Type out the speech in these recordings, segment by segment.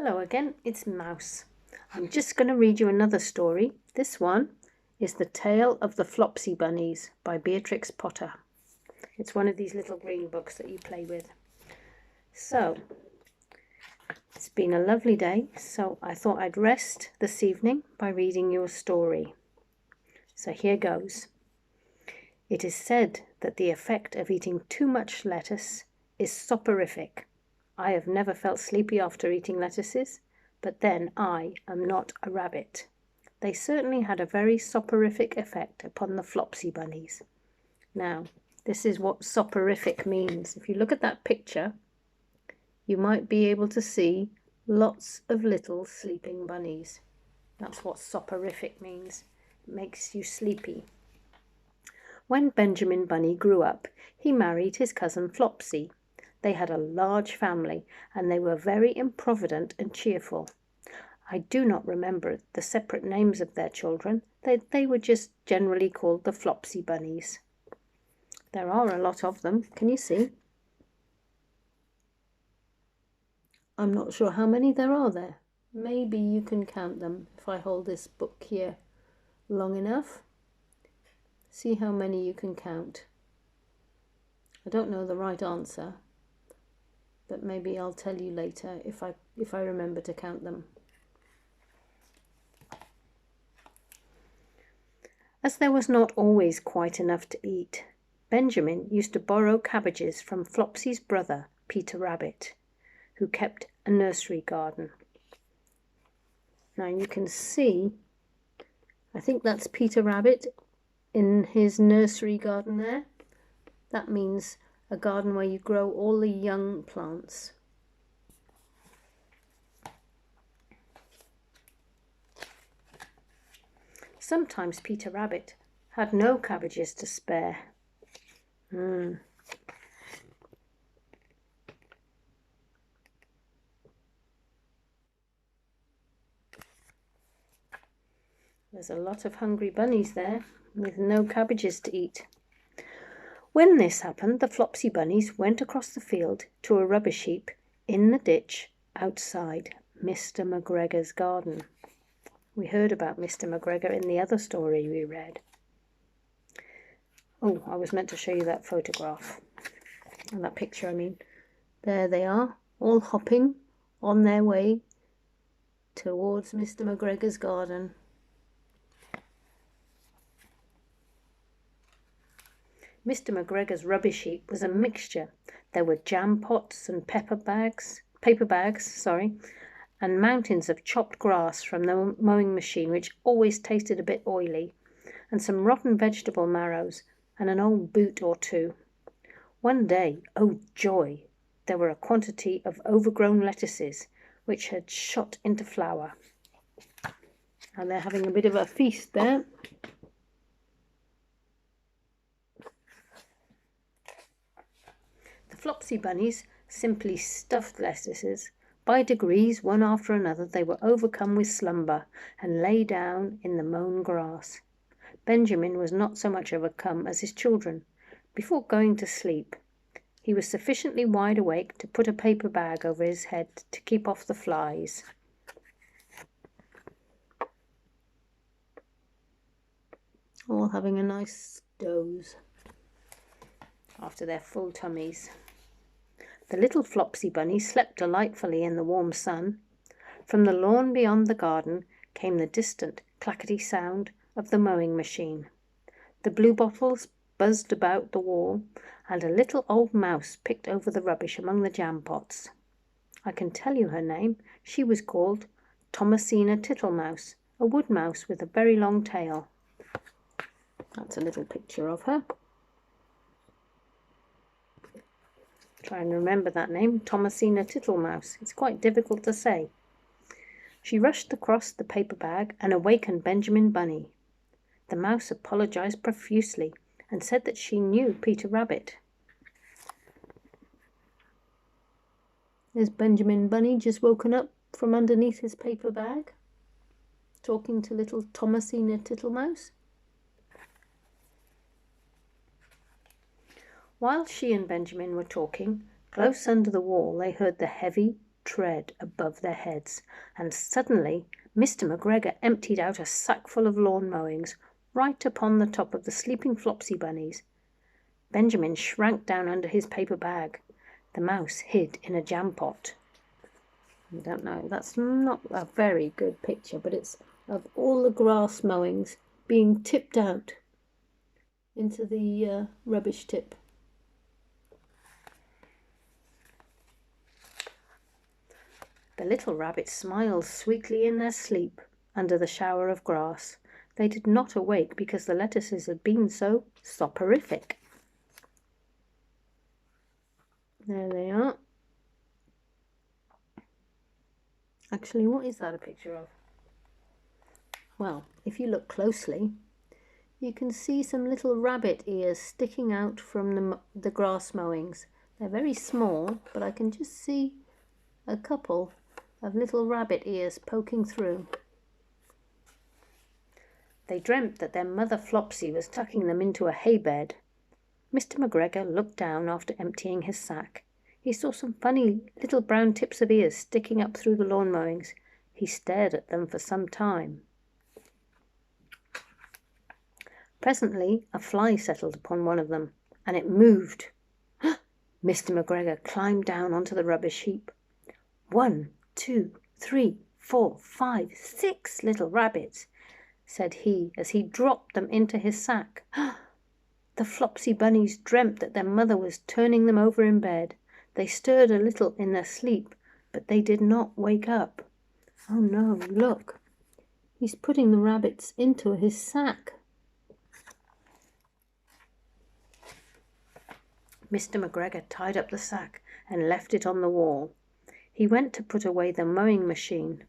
Hello again, it's Mouse. I'm just going to read you another story. This one is The Tale of the Flopsy Bunnies by Beatrix Potter. It's one of these little green books that you play with. So, it's been a lovely day, so I thought I'd rest this evening by reading you a story. So here goes. It is said that the effect of eating too much lettuce is soporific. I have never felt sleepy after eating lettuces, but then I am not a rabbit. They certainly had a very soporific effect upon the Flopsy bunnies. Now, this is what soporific means. If you look at that picture, you might be able to see lots of little sleeping bunnies. That's what soporific means. It makes you sleepy. When Benjamin Bunny grew up, he married his cousin Flopsy. They had a large family, and they were very improvident and cheerful. I do not remember the separate names of their children. They were just generally called the Flopsy Bunnies. There are a lot of them. Can you see? I'm not sure how many there are there. Maybe you can count them if I hold this book here long enough. See how many you can count. I don't know the right answer, but maybe I'll tell you later if I remember to count them. As there was not always quite enough to eat, Benjamin used to borrow cabbages from Flopsy's brother, Peter Rabbit, who kept a nursery garden. Now you can see, I think that's Peter Rabbit in his nursery garden there. That means a garden where you grow all the young plants. Sometimes Peter Rabbit had no cabbages to spare. There's a lot of hungry bunnies there with no cabbages to eat. When this happened, the Flopsy bunnies went across the field to a rubbish heap in the ditch outside Mr. McGregor's garden. We heard about Mr. McGregor in the other story we read. Oh, I was meant to show you that photograph. And that picture, I mean. There they are, all hopping on their way towards Mr. McGregor's garden. Mr. McGregor's rubbish heap was a mixture. There were jam pots and paper bags, and mountains of chopped grass from the mowing machine, which always tasted a bit oily, and some rotten vegetable marrows, and an old boot or two. One day, oh joy, there were a quantity of overgrown lettuces, which had shot into flower. And they're having a bit of a feast there. Flopsy bunnies simply stuffed lettuces. By degrees, one after another, they were overcome with slumber and lay down in the mown grass. Benjamin was not so much overcome as his children. Before going to sleep, he was sufficiently wide awake to put a paper bag over his head to keep off the flies. All having a nice doze after their full tummies. The little Flopsy bunnies slept delightfully in the warm sun. From the lawn beyond the garden came the distant clackety sound of the mowing machine. The bluebottles buzzed about the wall, and a little old mouse picked over the rubbish among the jam pots. I can tell you her name. She was called Thomasina Tittlemouse, a wood mouse with a very long tail. That's a little picture of her. Try and remember that name, Thomasina Tittlemouse. It's quite difficult to say. She rushed across the paper bag and awakened Benjamin Bunny. The mouse apologized profusely and said that she knew Peter Rabbit. There's Benjamin Bunny just woken up from underneath his paper bag, talking to little Thomasina Tittlemouse. While she and Benjamin were talking, close under the wall they heard the heavy, tread above their heads, and suddenly Mr. McGregor emptied out a sackful of lawn mowings right upon the top of the sleeping Flopsy bunnies. Benjamin shrank down under his paper bag. The mouse hid in a jam pot. I don't know, that's not a very good picture, but it's of all the grass mowings being tipped out into the rubbish tip. The little rabbits smiled sweetly in their sleep under the shower of grass. They did not awake because the lettuces had been so soporific. There they are. Actually, what is that a picture of? Well, if you look closely, you can see some little rabbit ears sticking out from the grass mowings. They're very small, but I can just see a couple of little rabbit ears poking through. They dreamt that their mother Flopsy was tucking them into a hay bed. Mr. McGregor looked down after emptying his sack. He saw some funny little brown tips of ears sticking up through the lawn mowings. He stared at them for some time. Presently a fly settled upon one of them, and it moved. Mr. McGregor climbed down onto the rubbish heap. 1, 2, 3, 4, 5, 6 little rabbits, said he as he dropped them into his sack. The Flopsy bunnies dreamt that their mother was turning them over in bed. They stirred a little in their sleep, but they did not wake up. Oh no, look, he's putting the rabbits into his sack. Mr. McGregor tied up the sack and left it on the wall. He went to put away the mowing machine.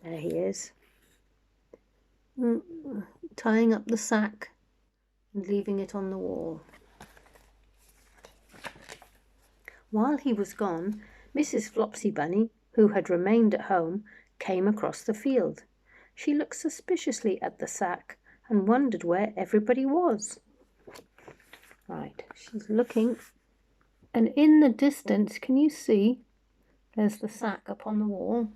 There he is, tying up the sack and leaving it on the wall. While he was gone, Mrs. Flopsy Bunny, who had remained at home, came across the field. She looked suspiciously at the sack and wondered where everybody was. Right, she's looking, and in the distance, can you see, there's the sack up on the wall.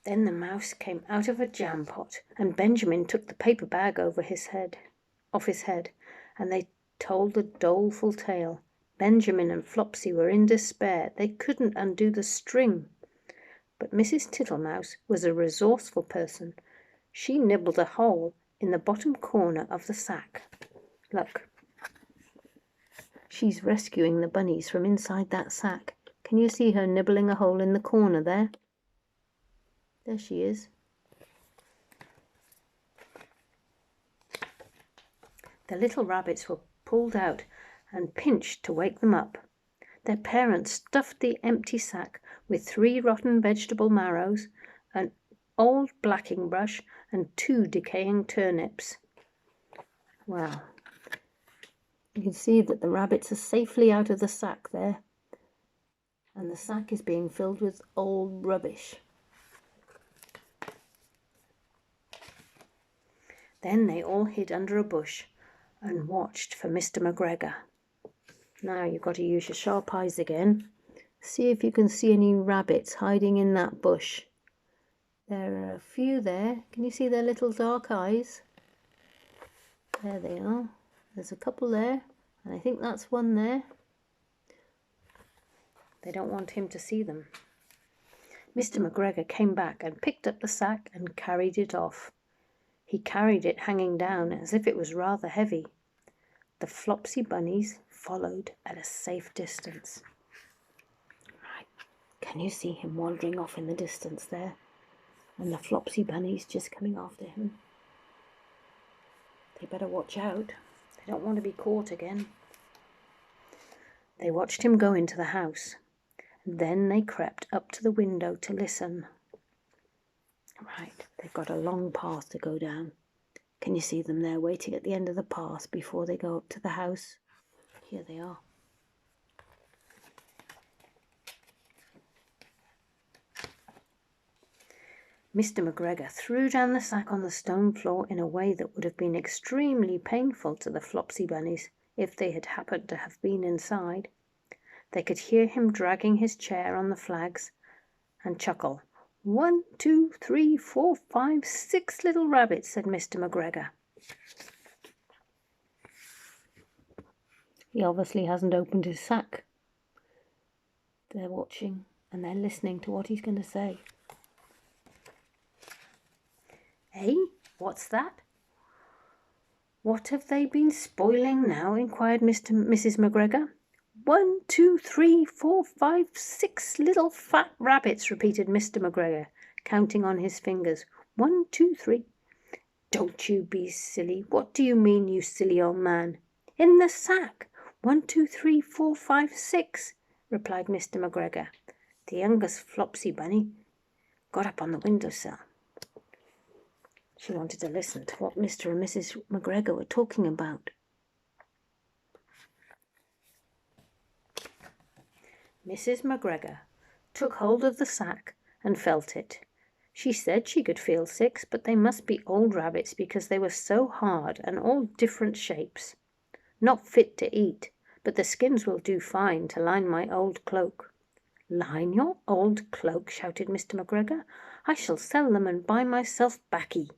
Then the mouse came out of a jam pot, and Benjamin took the paper bag off his head, and they told the doleful tale. Benjamin and Flopsy were in despair. They couldn't undo the string. But Mrs. Tittlemouse was a resourceful person. She nibbled a hole in the bottom corner of the sack. Look, she's rescuing the bunnies from inside that sack. Can you see her nibbling a hole in the corner there? There she is. The little rabbits were pulled out and pinched to wake them up. Their parents stuffed the empty sack with 3 rotten vegetable marrows, an old blacking brush, and 2 decaying turnips. Well, you can see that the rabbits are safely out of the sack there, and the sack is being filled with old rubbish. Then they all hid under a bush and watched for Mr. McGregor. Now you've got to use your sharp eyes again. See if you can see any rabbits hiding in that bush. There are a few there. Can you see their little dark eyes? There they are. There's a couple there, and I think that's one there. They don't want him to see them. Mr. McGregor came back and picked up the sack and carried it off. He carried it hanging down as if it was rather heavy. The Flopsy bunnies followed at a safe distance. Right, can you see him wandering off in the distance there? And the Flopsy bunnies just coming after him. They better watch out. They don't want to be caught again. They watched him go into the house. Then they crept up to the window to listen. Right, they've got a long path to go down. Can you see them there waiting at the end of the path before they go up to the house? Here they are. Mr. McGregor threw down the sack on the stone floor in a way that would have been extremely painful to the Flopsy Bunnies if they had happened to have been inside. They could hear him dragging his chair on the flags and chuckle. 1, 2, 3, 4, 5, 6 little rabbits, said Mr. McGregor. He obviously hasn't opened his sack. They're watching and they're listening to what he's going to say. Eh? What's that? What have they been spoiling now? Inquired Mrs. McGregor. 1, 2, 3, 4, 5, 6 little fat rabbits, repeated Mr. McGregor, counting on his fingers. 1, 2, 3. Don't you be silly. What do you mean, you silly old man? In the sack. 1, 2, 3, 4, 5, 6, replied Mr. McGregor. The youngest Flopsy Bunny got up on the windowsill. She wanted to listen to what Mr. and Mrs. McGregor were talking about. Mrs. McGregor took hold of the sack and felt it. She said she could feel 6, but they must be old rabbits because they were so hard and all different shapes. Not fit to eat, but the skins will do fine to line my old cloak. Line your old cloak, shouted Mr. McGregor. I shall sell them and buy myself baccy.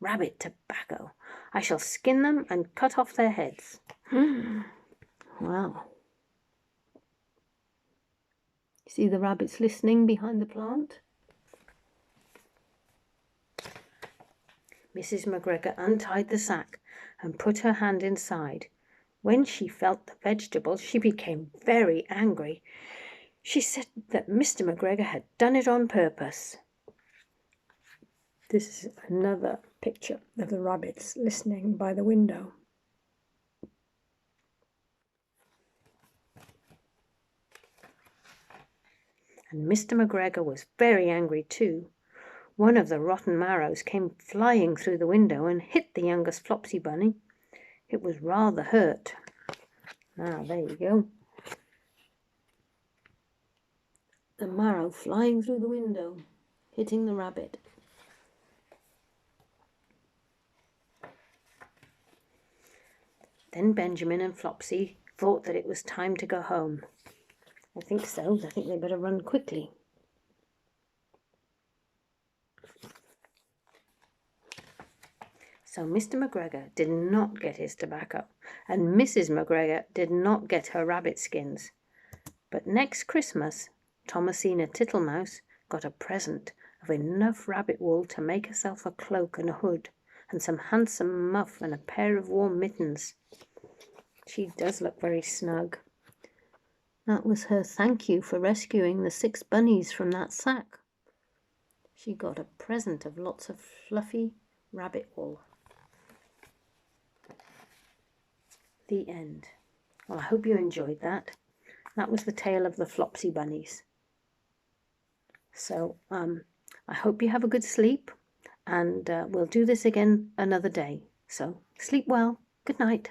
Rabbit tobacco. I shall skin them and cut off their heads. Wow. See the rabbits listening behind the plant? Mrs. McGregor untied the sack and put her hand inside. When she felt the vegetables, she became very angry. She said that Mr. McGregor had done it on purpose. This is another picture of the rabbits listening by the window. And Mr. McGregor was very angry too. One of the rotten marrows came flying through the window and hit the youngest Flopsy Bunny. It was rather hurt. Ah, there you go. The marrow flying through the window, hitting the rabbit. Then Benjamin and Flopsy thought that it was time to go home. I think so. I think they better run quickly. So Mr. McGregor did not get his tobacco, and Mrs. McGregor did not get her rabbit skins. But next Christmas, Thomasina Tittlemouse got a present of enough rabbit wool to make herself a cloak and a hood, and some handsome muff and a pair of warm mittens. She does look very snug. That was her thank you for rescuing the 6 bunnies from that sack. She got a present of lots of fluffy rabbit wool. The end. Well, I hope you enjoyed that. That was the tale of the Flopsy Bunnies. So I hope you have a good sleep, and we'll do this again another day. So sleep well. Good night.